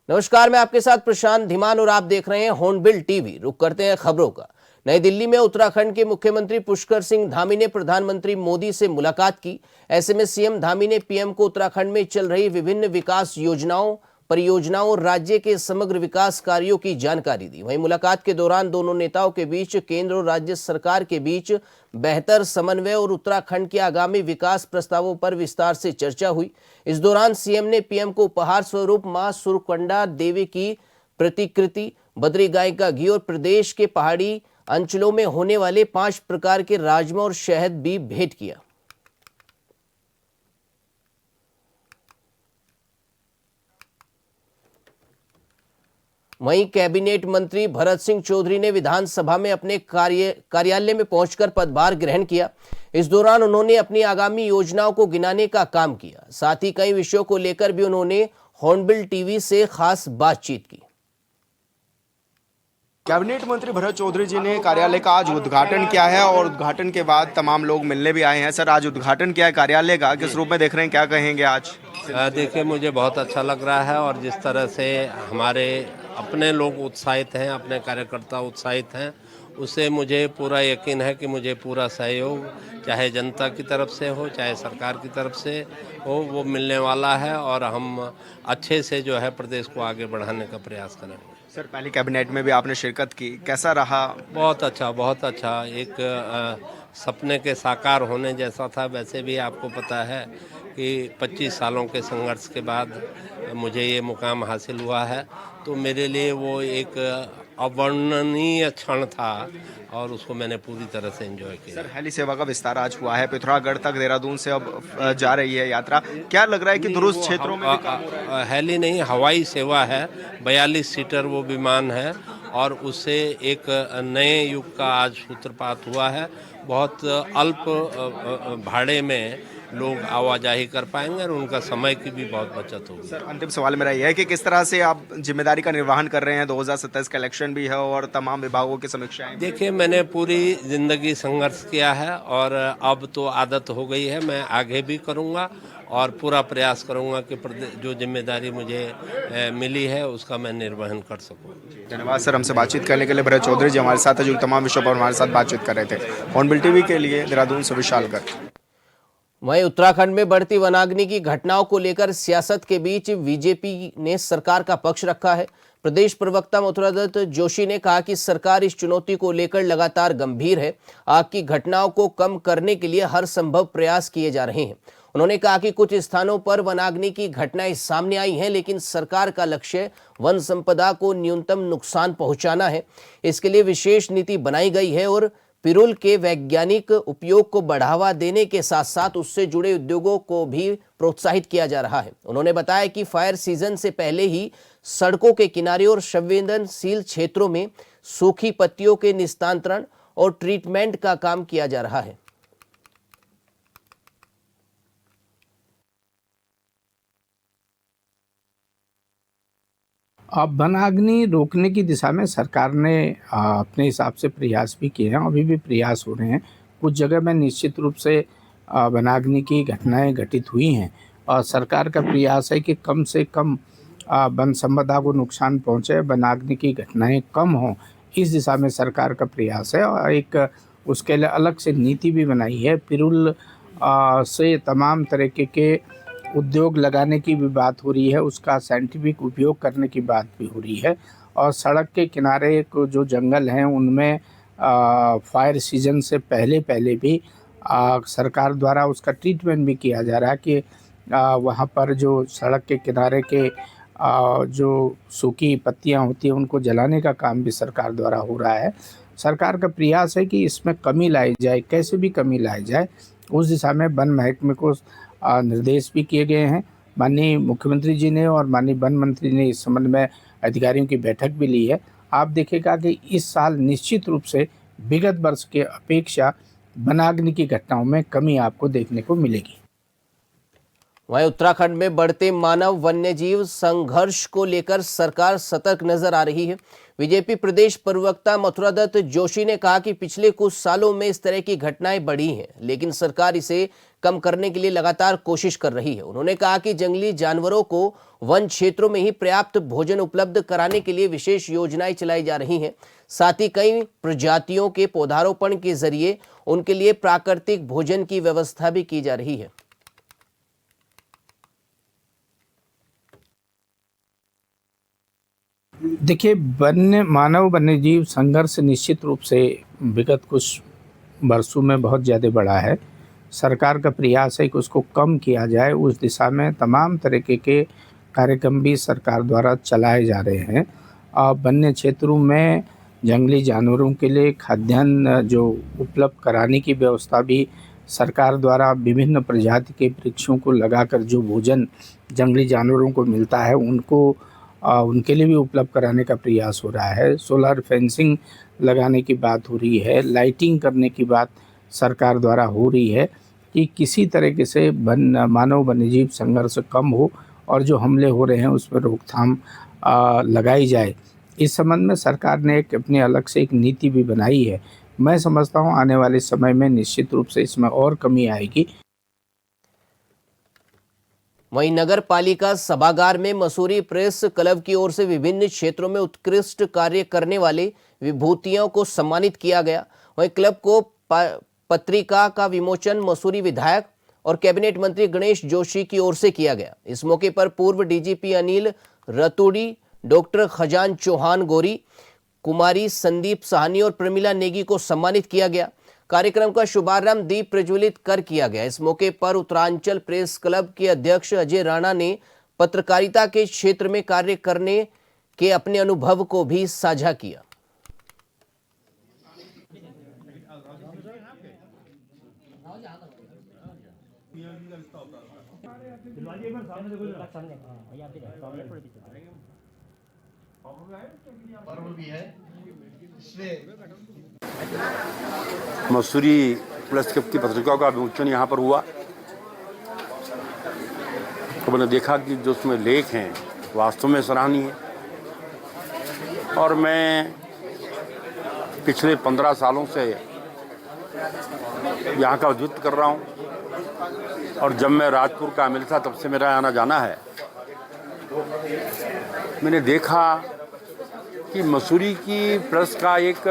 नमस्कार, मैं आपके साथ प्रशांत धीमान और आप देख रहे हैं हॉर्नबिल टीवी। रुक करते हैं खबरों का। नई दिल्ली में उत्तराखंड के मुख्यमंत्री पुष्कर सिंह धामी ने प्रधानमंत्री मोदी से मुलाकात की। ऐसे में सीएम धामी ने पीएम को उत्तराखंड में चल रही विभिन्न विकास परियोजनाओं और राज्य के समग्र विकास कार्यों की जानकारी दी। वहीं मुलाकात के दौरान दोनों नेताओं के बीच केंद्र और राज्य सरकार के बीच बेहतर समन्वय और उत्तराखंड के आगामी विकास प्रस्तावों पर विस्तार से चर्चा हुई। इस दौरान सीएम ने पीएम को उपहार स्वरूप मां सुरकंडा देवी की प्रतिकृति, बद्री गाय का घी और प्रदेश के पहाड़ी अंचलों में होने वाले 5 प्रकार के राजमा और शहद भी भेंट किया। वहीं कैबिनेट मंत्री भरत सिंह चौधरी ने विधानसभा में अपने कार्यालय में पहुंचकर पदभार ग्रहण किया। इस दौरान उन्होंने अपनी आगामी योजनाओं को गिनाने का काम किया। साथ ही कई विषयों को लेकर भी उन्होंने हॉर्नबिल टीवी से खास बातचीत की। कैबिनेट मंत्री भरत चौधरी जी ने कार्यालय का आज उद्घाटन किया है और उद्घाटन के बाद तमाम लोग मिलने भी आए हैं। सर, आज उद्घाटन किया है कार्यालय का, किस रूप में देख रहे हैं, क्या कहेंगे आज? देखिए, मुझे बहुत अच्छा लग रहा है और जिस तरह से हमारे अपने लोग उत्साहित हैं, अपने कार्यकर्ता उत्साहित हैं, उससे मुझे पूरा यकीन है कि मुझे पूरा सहयोग चाहे जनता की तरफ से हो चाहे सरकार की तरफ से हो वो मिलने वाला है और हम अच्छे से जो है प्रदेश को आगे बढ़ाने का प्रयास करेंगे। सर, पहली कैबिनेट में भी आपने शिरकत की, कैसा रहा? बहुत अच्छा, बहुत अच्छा। एक सपने के साकार होने जैसा था। वैसे भी आपको पता है कि 25 सालों के संघर्ष के बाद मुझे ये मुकाम हासिल हुआ है, तो मेरे लिए वो एक अवर्णनीय क्षण था और उसको मैंने पूरी तरह से एंजॉय किया। सर, हेली सेवा का विस्तार आज हुआ है, पिथौरागढ़ तक देहरादून से अब जा रही है यात्रा। क्या लग रहा है कि दूरस्थ क्षेत्रों में भी काम हो रहा है? हेली नहीं, हवाई सेवा है। 42 सीटर वो विमान है और उससे एक नए युग का आज सूत्रपात हुआ है। बहुत अल्प भाड़े में लोग आवाजाही कर पाएंगे और उनका समय की भी बहुत बचत होगी। सर, अंतिम सवाल मेरा यह है कि किस तरह से आप जिम्मेदारी का निर्वहन कर रहे हैं? 2027 का इलेक्शन भी है और तमाम विभागों की समीक्षाएं। देखिए, मैंने पूरी ज़िंदगी संघर्ष किया है और अब तो आदत हो गई है। मैं आगे भी करूंगा और पूरा प्रयास करूंगा कि जो जिम्मेदारी मुझे मिली है उसका मैं निर्वहन कर सकूं। धन्यवाद सर, हमसे बातचीत करने के लिए। भरत चौधरी जी हमारे साथ है जो तमाम विषयों पर हमारे साथ बातचीत कर रहे थे। हॉर्नबिल टीवी के लिए देहरादून से विशाल गर्ग। वहीं उत्तराखंड में बढ़ती वनाग्नि की घटनाओं को लेकर सियासत के बीच बीजेपी ने सरकार का पक्ष रखा है। प्रदेश प्रवक्ता मथुरादत्त जोशी ने कहा कि सरकार इस चुनौती को लेकर लगातार गंभीर है। आग की घटनाओं को कम करने के लिए हर संभव प्रयास किए जा रहे हैं। उन्होंने कहा कि कुछ स्थानों पर वनाग्नि की घटनाएं सामने आई हैं, लेकिन सरकार का लक्ष्य वन संपदा को न्यूनतम नुकसान पहुंचाना है। इसके लिए विशेष नीति बनाई गई है और पिरूल के वैज्ञानिक उपयोग को बढ़ावा देने के साथ साथ उससे जुड़े उद्योगों को भी प्रोत्साहित किया जा रहा है। उन्होंने बताया कि फायर सीजन से पहले ही सड़कों के किनारे और संवेदनशील क्षेत्रों में सूखी पत्तियों के निस्तारण और ट्रीटमेंट का काम किया जा रहा है। अब वनाग्नि रोकने की दिशा में सरकार ने अपने हिसाब से प्रयास भी किए हैं, अभी भी प्रयास हो रहे हैं। कुछ जगह में निश्चित रूप से वनाग्नि की घटनाएं घटित हुई हैं और सरकार का प्रयास है कि कम से कम वन संपदा को नुकसान पहुंचे, वनाग्नि की घटनाएं कम हों, इस दिशा में सरकार का प्रयास है। और एक उसके लिए अलग से नीति भी बनाई है। पिरूल से तमाम तरीके के उद्योग लगाने की भी बात हो रही है, उसका साइंटिफिक उपयोग करने की बात भी हो रही है। और सड़क के किनारे को जो जंगल हैं उनमें फायर सीजन से पहले भी सरकार द्वारा उसका ट्रीटमेंट भी किया जा रहा है कि वहाँ पर जो सड़क के किनारे के जो सूखी पत्तियाँ होती हैं उनको जलाने का काम भी सरकार द्वारा हो रहा है। सरकार का प्रयास है कि इसमें कमी लाई जाए, कैसे भी कमी लाई जाए, उस दिशा में वन महकमे को निर्देश भी किए गए हैं। माननीय मुख्यमंत्री जी ने और माननीय वन मंत्री ने इस संबंध में अधिकारियों की बैठक भी ली है। आप देखिएगा कि इस साल निश्चित रूप से विगत वर्ष के अपेक्षा वनाग्नि की घटनाओं में कमी आपको देखने को मिलेगी। वहीं उत्तराखंड में बढ़ते मानव वन्यजीव संघर्ष को लेकर सरकार सतर्क नजर आ रही है। बीजेपी प्रदेश प्रवक्ता मथुरा दत्त जोशी ने कहा कि पिछले कुछ सालों में इस तरह की घटनाएं बढ़ी हैं, लेकिन सरकार इसे कम करने के लिए लगातार कोशिश कर रही है। उन्होंने कहा कि जंगली जानवरों को वन क्षेत्रों में ही पर्याप्त भोजन उपलब्ध कराने के लिए विशेष योजनाएं चलाई जा रही हैं। साथ ही कई प्रजातियों के पौधारोपण के जरिए उनके लिए प्राकृतिक भोजन की व्यवस्था भी की जा रही है। देखिए, मानव वन्यजीव संघर्ष निश्चित रूप से विगत कुछ वर्षों में बहुत ज़्यादा बढ़ा है। सरकार का प्रयास है कि उसको कम किया जाए। उस दिशा में तमाम तरीके के कार्यक्रम भी सरकार द्वारा चलाए जा रहे हैं। वन्य क्षेत्रों में जंगली जानवरों के लिए खाद्यान्न जो उपलब्ध कराने की व्यवस्था भी सरकार द्वारा विभिन्न प्रजाति के वृक्षों को लगाकर जो भोजन जंगली जानवरों को मिलता है उनके लिए भी उपलब्ध कराने का प्रयास हो रहा है। सोलर फेंसिंग लगाने की बात हो रही है, लाइटिंग करने की बात सरकार द्वारा हो रही है कि किसी तरीके से मानव वन्यजीव संघर्ष कम हो और जो हमले हो रहे हैं उस पर रोकथाम लगाई जाए। इस संबंध में सरकार ने अपने अलग से एक नीति भी बनाई है। मैं समझता हूँ आने वाले समय में निश्चित रूप से इसमें और कमी आएगी। वहीं नगर पालिका सभागार में मसूरी प्रेस क्लब की ओर से विभिन्न क्षेत्रों में उत्कृष्ट कार्य करने वाले विभूतियों को सम्मानित किया गया। वहीं क्लब को पत्रिका का विमोचन मसूरी विधायक और कैबिनेट मंत्री गणेश जोशी की ओर से किया गया। इस मौके पर पूर्व डीजीपी अनिल रतूड़ी, डॉक्टर खजान चौहान गोरी, कुमारी संदीप साहनी और प्रमिला नेगी को सम्मानित किया गया। कार्यक्रम का शुभारंभ दीप प्रज्वलित कर किया गया। इस मौके पर उत्तरांचल प्रेस क्लब के अध्यक्ष अजय राणा ने पत्रकारिता के क्षेत्र में कार्य करने के अपने अनुभव को भी साझा किया। मसूरी प्रेस क्लब की पत्रिका का विमोचन यहाँ पर हुआ तो मैंने देखा कि जो उसमें लेख हैं वास्तव में सराहनीय है। और मैं पिछले 15 सालों से यहाँ का नेतृत्व कर रहा हूँ और जब मैं राजपुर का आमिल था तब से मेरा आना जाना है। मैंने देखा कि मसूरी की प्रेस का एक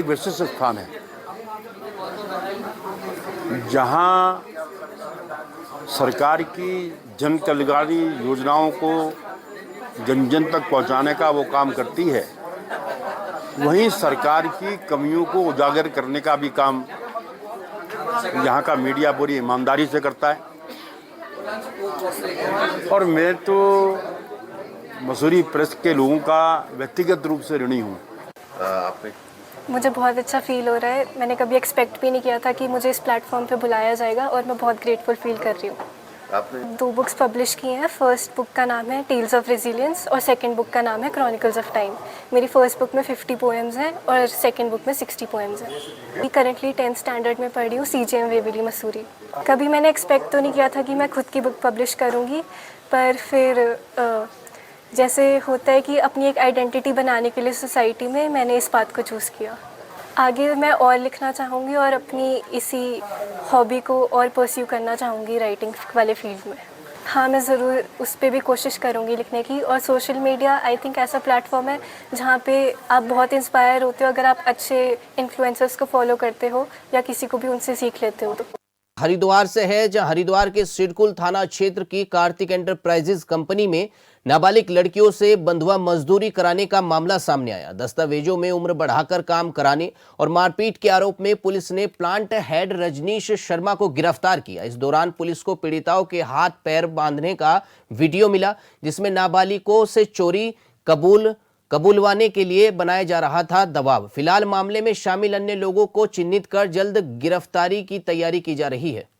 विशिष्ट स्थान है जहाँ सरकार की जन कल्याणकारी योजनाओं को जन जन तक पहुँचाने का वो काम करती है, वहीं सरकार की कमियों को उजागर करने का भी काम यहाँ का मीडिया पूरी ईमानदारी से करता है। और मैं तो मसूरी प्रेस के लोगों का व्यक्तिगत रूप से ऋणी हूँ। मुझे बहुत अच्छा फील हो रहा है। मैंने कभी एक्सपेक्ट भी नहीं किया था कि मुझे इस प्लेटफॉर्म पे बुलाया जाएगा और मैं बहुत ग्रेटफुल फील कर रही हूँ। आपने 2 बुक्स पब्लिश की हैं। फर्स्ट बुक का नाम है टेल्स ऑफ रेजिलियंस और सेकंड बुक का नाम है क्रॉनिकल्स ऑफ टाइम। मेरी फर्स्ट बुक में 50 पोएम्स हैं और सेकंड बुक में 60 पोएम्स हैं। मैं करंटली 10th स्टैंडर्ड में पढ़ रही हूँ CJM वेवली मसूरी। कभी मैंने एक्सपेक्ट तो नहीं किया था कि मैं खुद की बुक पब्लिश करूँगी, पर फिर जैसे होता है कि अपनी एक आइडेंटिटी बनाने के लिए सोसाइटी में मैंने इस बात को चूज़ किया। आगे मैं और लिखना चाहूँगी और अपनी इसी हॉबी को और परस्यू करना चाहूँगी राइटिंग वाले फील्ड में। हाँ, मैं ज़रूर उस पर भी कोशिश करूँगी लिखने की। और सोशल मीडिया आई थिंक ऐसा प्लेटफॉर्म है जहाँ पे आप बहुत इंस्पायर होते हो अगर आप अच्छे इन्फ्लुएंसर्स को फॉलो करते हो या किसी को भी उनसे सीख लेते हो। तो हरिद्वार से है, जहां हरिद्वार के सिडकुल थाना क्षेत्र की कार्तिक एंटरप्राइजेज कंपनी में नाबालिग लड़कियों से बंधुआ मजदूरी कराने का मामला सामने आया। दस्तावेजों में उम्र बढ़ाकर काम कराने और मारपीट के आरोप में पुलिस ने प्लांट हेड रजनीश शर्मा को गिरफ्तार किया। इस दौरान पुलिस को पीड़िताओं के हाथ पैर बांधने का वीडियो मिला, जिसमें नाबालिगों से चोरी कबूलवाने के लिए बनाया जा रहा था दबाव। फिलहाल मामले में शामिल अन्य लोगों को चिन्हित कर जल्द गिरफ्तारी की तैयारी की जा रही है।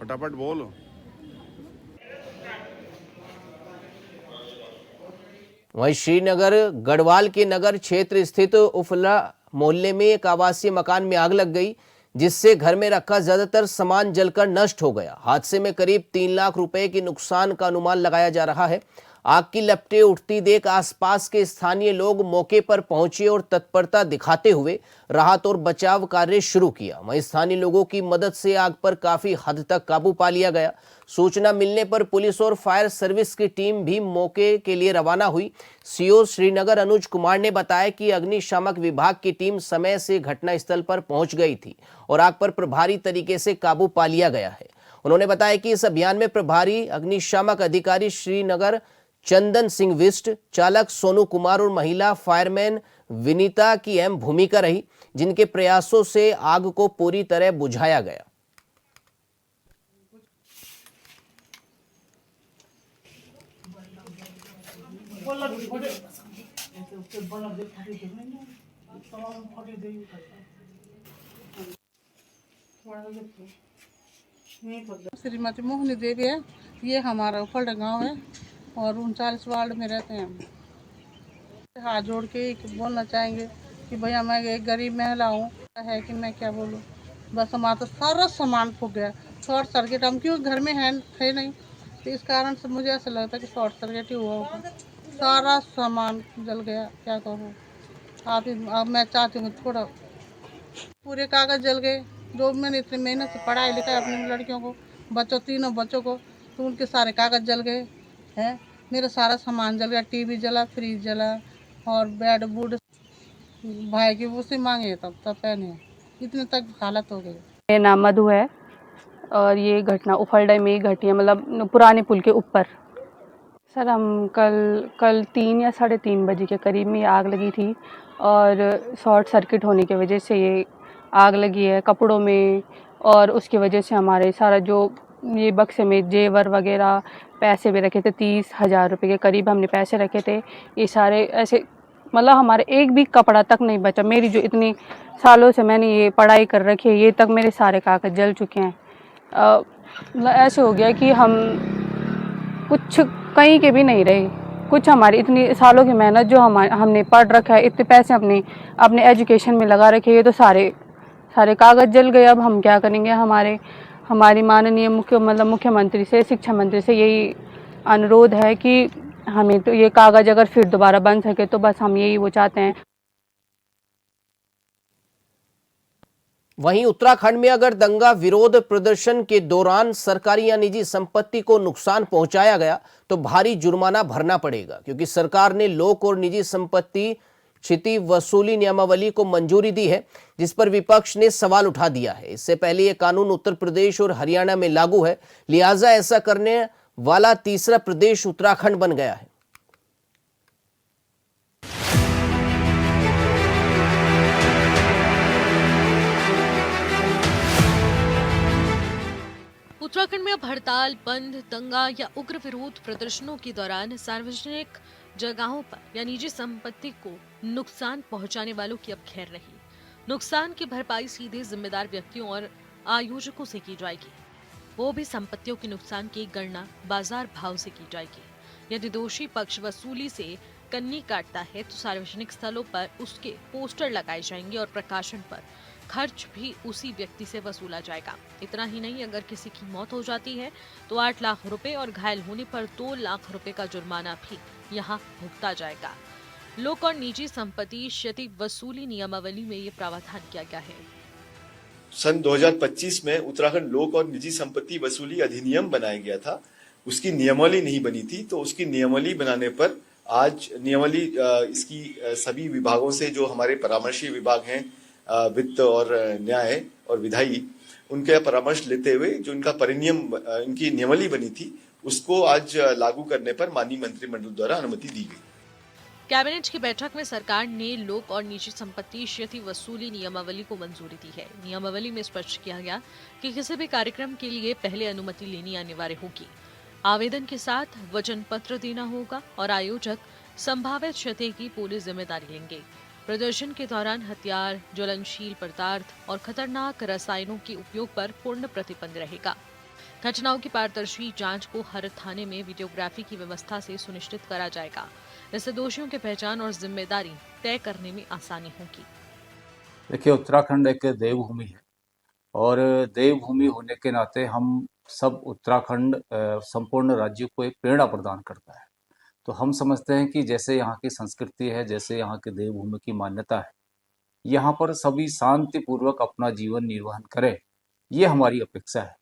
फटाफट बोल। वहीं श्रीनगर गढ़वाल के नगर क्षेत्र स्थित उफला मोहल्ले में एक आवासीय मकान में आग लग गई, जिससे घर में रखा ज्यादातर सामान जलकर नष्ट हो गया। हादसे में करीब 3 लाख रुपए के नुकसान का अनुमान लगाया जा रहा है। आग की लपटें उठती देख आसपास के स्थानीय लोग मौके पर पहुंचे और तत्परता दिखाते हुए राहत और बचाव कार्य शुरू किया। वहीं स्थानीय लोगों की मदद से आग पर काफी हद तक काबू पा लिया गया। सूचना मिलने पर पुलिस और फायर सर्विस की टीम भी मौके के लिए रवाना हुई। सीओ श्रीनगर अनुज कुमार ने बताया कि अग्निशामक विभाग की टीम समय से घटनास्थल पर पहुंच गई थी और आग पर प्रभावी तरीके से काबू पा लिया गया है। उन्होंने बताया कि इस अभियान में प्रभारी अग्निशामक अधिकारी श्रीनगर चंदन सिंह विष्ट, चालक सोनू कुमार और महिला फायरमैन विनीता की अहम भूमिका रही, जिनके प्रयासों से आग को पूरी तरह बुझाया गया। श्रीमती मोहनी देवी है, ये हमारा उफल गांव है और 39 वार्ड में रहते हैं हम। हाथ जोड़ के बोलना चाहेंगे कि भैया मैं एक गरीब महिला हूँ, है कि मैं क्या बोलूँ, बस हमारा तो सारा सामान फूक गया। शॉर्ट सर्किट हम क्यों घर में है नहीं, तो इस कारण से मुझे ऐसा लगता है कि शॉर्ट सर्किट ही हुआ होगा। सारा सामान जल गया, क्या करूँ अब मैं चाहती हूँ थोड़ा, पूरे कागज जल गए जो मैंने इतनी मेहनत से पढ़ाई लिखाई अपनी लड़कियों को, तीनों बच्चों को, तो उनके सारे कागज जल गए हैं। मेरा सारा सामान जल गया, टीवी जला, फ्रिज जला और बेड बूड भाई की उसे मांगे तब पहने, इतने तक हालत हो गई। मेरा नाम मधु है और ये घटना उफलडा में ही घटी है, मतलब पुराने पुल के ऊपर। सर हम कल 3 या 3:30 बजे के करीब में ये आग लगी थी और शॉर्ट सर्किट होने की वजह से ये आग लगी है कपड़ों में, और उसकी वजह से हमारे सारा जो ये बक्से में जेवर वगैरह पैसे भी रखे थे, 30,000 रुपये के करीब हमने पैसे रखे थे, ये सारे ऐसे मतलब हमारे एक भी कपड़ा तक नहीं बचा। मेरी जो इतनी सालों से मैंने ये पढ़ाई कर रखी है, ये तक मेरे सारे कागज जल चुके हैं। मतलब ऐसे हो गया कि हम कुछ कहीं के भी नहीं रहे। कुछ हमारी इतनी सालों की मेहनत जो हमने पढ़ रखा है, इतने पैसे अपने एजुकेशन में लगा रखे, ये तो सारे कागज जल गए। अब हम क्या करेंगे? हमारी माननीय मुख्यमंत्री से, शिक्षा मंत्री से यही अनुरोध है कि हमें तो ये कागज अगर फिर दोबारा बन सके तो बस हम यही वो चाहते हैं। वहीं उत्तराखंड में अगर दंगा विरोध प्रदर्शन के दौरान सरकारी या निजी संपत्ति को नुकसान पहुंचाया गया तो भारी जुर्माना भरना पड़ेगा, क्योंकि सरकार ने लोक और निजी संपत्ति क्षति वसूली नियमावली को मंजूरी दी है, जिस पर विपक्ष ने सवाल उठा दिया है। इससे पहले यह कानून उत्तर प्रदेश और हरियाणा में लागू है, लिहाजा ऐसा करने वाला तीसरा प्रदेश उत्तराखंड बन गया है। उत्तराखंड में अब हड़ताल, बंद, दंगा या उग्र विरोध प्रदर्शनों के दौरान सार्वजनिक जगहों पर या निजी संपत्ति को नुकसान पहुंचाने वालों की अब खैर नहीं। नुकसान की भरपाई सीधे जिम्मेदार व्यक्तियों और आयोजकों से की जाएगी। वो भी संपत्तियों के नुकसान की गणना बाजार भाव से की जाएगी। यदि दोषी पक्ष वसूली से कन्नी काटता है तो सार्वजनिक स्थलों पर उसके पोस्टर लगाए जाएंगे और प्रकाशन पर खर्च भी उसी व्यक्ति से वसूला जाएगा। इतना ही नहीं, अगर किसी की मौत हो जाती है तो 8 लाख रुपए और घायल होने पर 2 लाख रुपए का जुर्माना भी यहाँ भुगता जाएगा। लोक और निजी संपत्ति क्षति वसूली नियमावली में ये प्रावधान किया गया है। सन 2025 में उत्तराखंड लोक और निजी संपत्ति वसूली अधिनियम बनाया गया था। उसकी नियमावली नहीं बनी थी, तो उसकी नियमावली बनाने पर आज नियमावली इसकी सभी विभागों से, जो हमारे परामर्शी विभाग हैं, वित्त और न्याय और विधायी, उनके परामर्श लेते हुए जो इनका परिनियम, इनकी नियमावली बनी थी, उसको आज लागू करने पर माननीय मंत्रिमंडल द्वारा अनुमति दी गई। कैबिनेट की बैठक में सरकार ने लोक और निजी संपत्ति क्षति वसूली नियमावली को मंजूरी दी है। नियमावली में स्पष्ट किया गया कि किसी भी कार्यक्रम के लिए पहले अनुमति लेनी अनिवार्य होगी। आवेदन के साथ वचन पत्र देना होगा और आयोजक संभावित क्षति की पूरी जिम्मेदारी लेंगे। प्रदर्शन के दौरान हथियार, ज्वलनशील पदार्थ और खतरनाक रसायनों के उपयोग पर पूर्ण प्रतिबंध रहेगा। घटनाओं की पारदर्शी जांच को हर थाने में वीडियोग्राफी की व्यवस्था से सुनिश्चित करा जाएगा। इससे दोषियों की पहचान और जिम्मेदारी तय करने में आसानी होगी। देखिए, उत्तराखंड एक देवभूमि है और देवभूमि होने के नाते हम सब उत्तराखंड संपूर्ण राज्य को एक प्रेरणा प्रदान करता है। तो हम समझते हैं कि जैसे यहाँ की संस्कृति है, जैसे यहाँ के देवभूमि की मान्यता है, यहाँ पर सभी शांतिपूर्वक अपना जीवन निर्वहन करें, ये हमारी अपेक्षा है।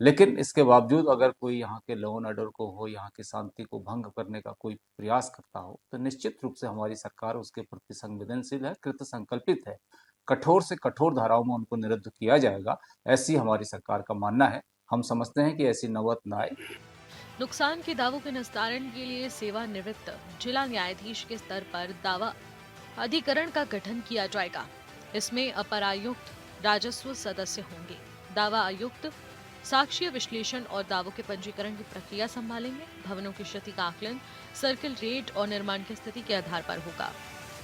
लेकिन इसके बावजूद अगर कोई यहाँ के लॉ एंड ऑर्डर को हो, यहाँ की शांति को भंग करने का कोई प्रयास करता हो, तो निश्चित रूप से हमारी सरकार उसके प्रति संवेदनशील है, कृत संकल्पित है। कठोर से कठोर धाराओं में उनको निरुद्ध किया जाएगा, ऐसी हमारी सरकार का मानना है। हम समझते हैं कि ऐसी नौबत न आए। नुकसान के दावों के निस्तारण के लिए सेवानिवृत्त जिला न्यायाधीश के स्तर पर दावा अधिकरण का गठन किया जाएगा। इसमें अपर आयुक्त राजस्व सदस्य होंगे। दावा आयुक्त साक्ष्य विश्लेषण और दावों के पंजीकरण की प्रक्रिया संभालेंगे। भवनों की क्षति का आकलन सर्किल रेट और निर्माण की स्थिति के आधार पर होगा,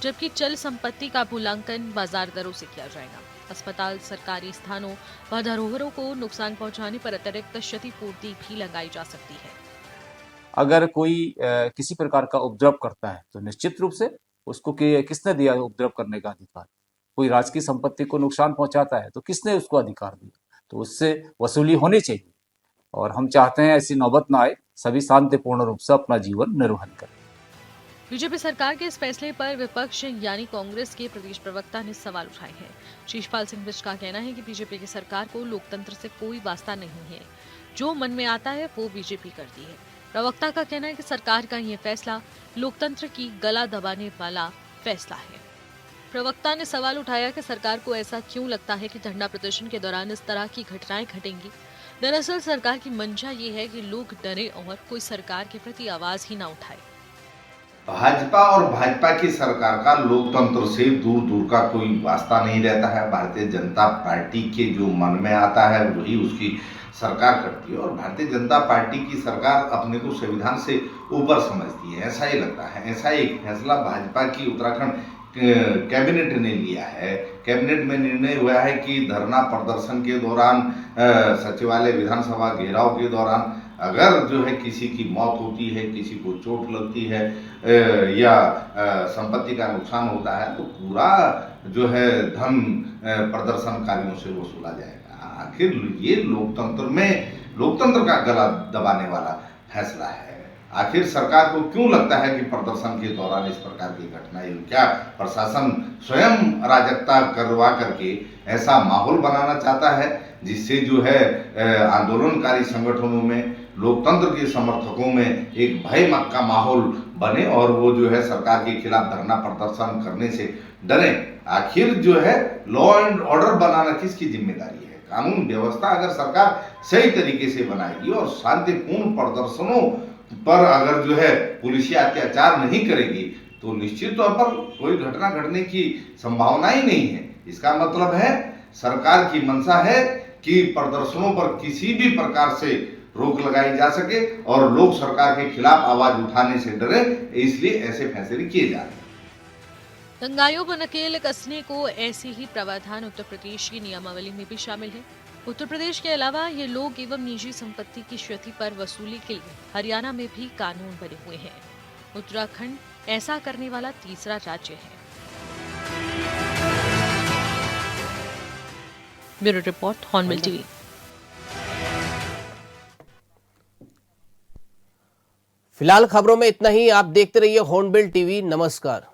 जबकि चल संपत्ति का मूल्यांकन बाजार दरों से किया जाएगा। अस्पताल, सरकारी स्थानों व धरोहरों को नुकसान पहुंचाने पर अतिरिक्त क्षतिपूर्ति भी लगाई जा सकती है। अगर कोई किसी प्रकार का उपद्रव करता है तो निश्चित रूप से उसको किसने दिया उपद्रव करने का अधिकार? कोई राजकीय संपत्ति को नुकसान पहुंचाता है तो किसने उसको अधिकार दिया? तो उससे वसूली होनी चाहिए और हम चाहते हैं ऐसी नौबत ना आए, सभी शांतिपूर्ण रूप से अपना जीवन निर्वहन करें। बीजेपी सरकार के इस फैसले पर विपक्ष यानी कांग्रेस के प्रदेश प्रवक्ता ने सवाल उठाए हैं। शीशपाल सिंह बिष्ट का कहना है कि बीजेपी की सरकार को लोकतंत्र से कोई वास्ता नहीं है, जो मन में आता है वो बीजेपी करती है। प्रवक्ता का कहना है कि सरकार का ये फैसला लोकतंत्र की गला दबाने वाला फैसला है। प्रवक्ता ने सवाल उठाया कि सरकार को ऐसा क्यों लगता है कि धरना प्रदर्शन के दौरान इस तरह की घटनाएं घटेंगी। दरअसल सरकार की मंशा ये है कि लोग डरे और कोई सरकार के प्रति आवाज ही ना उठाए। भाजपा और भाजपा की सरकार का लोकतंत्र से दूर दूर का कोई वास्ता नहीं रहता है। भारतीय जनता पार्टी के जो मन में आता है वही उसकी सरकार करती है और भारतीय जनता पार्टी की सरकार अपने को संविधान से ऊपर समझती है, ऐसा ही लगता है। ऐसा एक फैसला भाजपा की उत्तराखंड कैबिनेट ने लिया है। कैबिनेट में निर्णय हुआ है कि धरना प्रदर्शन के दौरान, सचिवालय विधानसभा घेराव के दौरान अगर जो है किसी की मौत होती है, किसी को चोट लगती है या संपत्ति का नुकसान होता है तो पूरा जो है धन प्रदर्शनकारियों से वसूला जाएगा। आखिर ये लोकतंत्र का गला दबाने वाला फैसला है। आखिर सरकार को क्यों लगता है कि प्रदर्शन के दौरान इस प्रकार की घटनाएं, क्या प्रशासन स्वयं अराजकता करवा करके ऐसा माहौल बनाना चाहता है जिससे जो है आंदोलनकारी संगठनों में, लोकतंत्र के समर्थकों में एक भय का माहौल बने और वो जो है सरकार के खिलाफ धरना प्रदर्शन करने से डरे? आखिर जो है लॉ एंड ऑर्डर बनाना किसकी जिम्मेदारी है? कानून व्यवस्था अगर सरकार सही तरीके से बनाएगी और शांतिपूर्ण प्रदर्शनों पर अगर जो है पुलिसिया अत्याचार नहीं करेगी तो निश्चित तौर पर कोई घटना घटने की संभावना ही नहीं है। इसका मतलब है सरकार की मंशा है कि प्रदर्शनों पर किसी भी प्रकार से रोक लगाई जा सके और लोग सरकार के खिलाफ आवाज उठाने से डरे, इसलिए ऐसे फैसले किए जा रहे हैं। दंगाइयों पर नकेल कसने को ऐसे ही प्रावधान उत्तर प्रदेश की नियमावली में भी शामिल है। उत्तर प्रदेश के अलावा ये लोग एवं निजी संपत्ति की क्षति पर वसूली के लिए हरियाणा में भी कानून बने हुए हैं। उत्तराखंड ऐसा करने वाला तीसरा राज्य है। Bureau report, hornbill TV. फिलहाल खबरों में इतना ही। आप देखते रहिए हॉर्नबिल टीवी। नमस्कार।